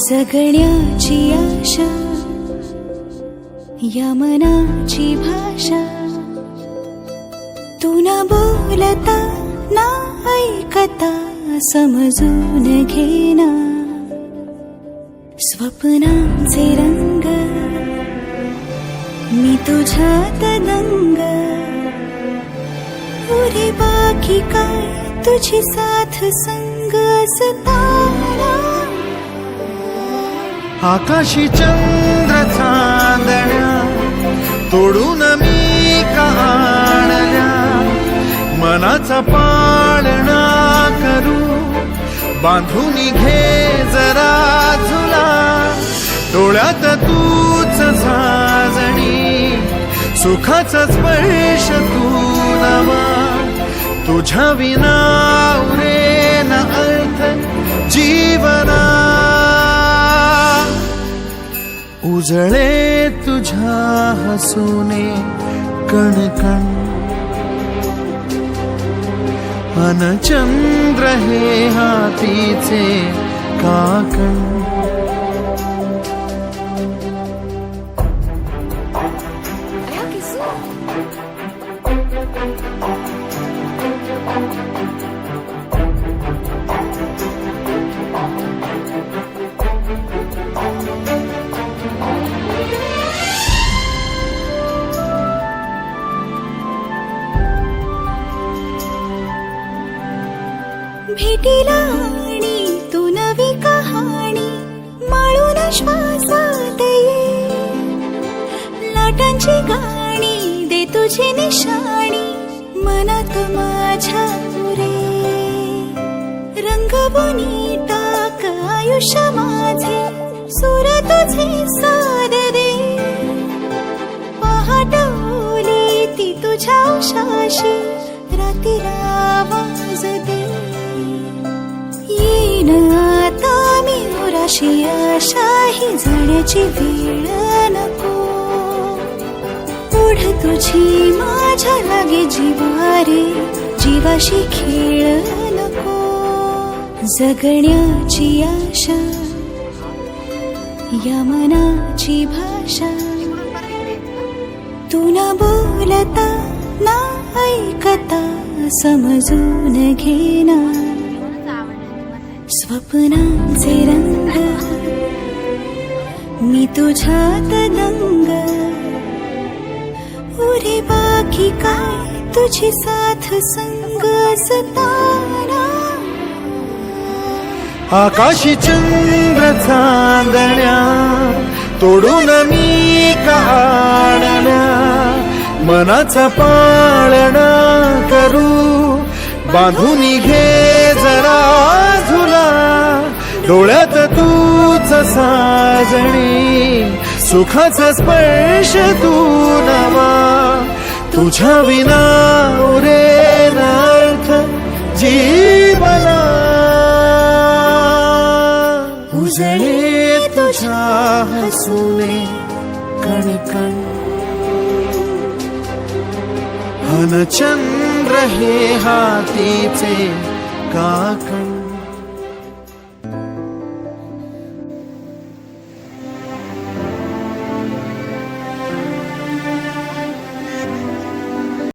जगण्याची आशा या मनाची भाषा तू न बोलता ना ऐकता समजून घेना स्वप्नांचे रंग मी तुझ्यात दंग पुरे बाकी काय तुझी साथ संग असताना आकाशी चंद्र चांदण्या तोडून मी का आणल्या मनाचा पाळणा करू बांधून घे जरा झुला डोळ्यात तूच साजणी सुखाचा स्पर्श तू नवा तुझ्या विना उरेना अर्थ जीवना उजळे तुझ्या हसूने कणकण अन चंद्र हे हातीचे काकण भेटीला आणि तू नवी कहाणी माळून श्वासात ये लाटांची गाणी दे तुझी निशाणी मनात माझ्या रे रंगवून टाक आयुष्य माझे सूर तुझे सार दे पहाटवली ती तुझ्या उशाशी रातीला आवाज दे आता मी उराशी आशाही जाण्याची वेळ नको पुढ तुझी माझ्या लागे जीवारे जीवाशी खेळ नको जगण्याची आशा या मनाची भाषा तू न बोलता ना ऐकता समजून घेना स्वप्नांचे रंग मी तुझ्यात दंग उरे बाकी काय तुझी साथ संग असताना आकाशी चंद्र चांदण्या तोडून मी का आणल्या मनाचा पाळणा करू बांधून घे जरा झुला डोळ्यात तूच साजणी सुखाचा स्पर्श तू नवा तुझ्या विना उरेना अर्थ जीवना उजळे तुझ्या हसूने कणकण अन चंद्र हे हातीचे काकण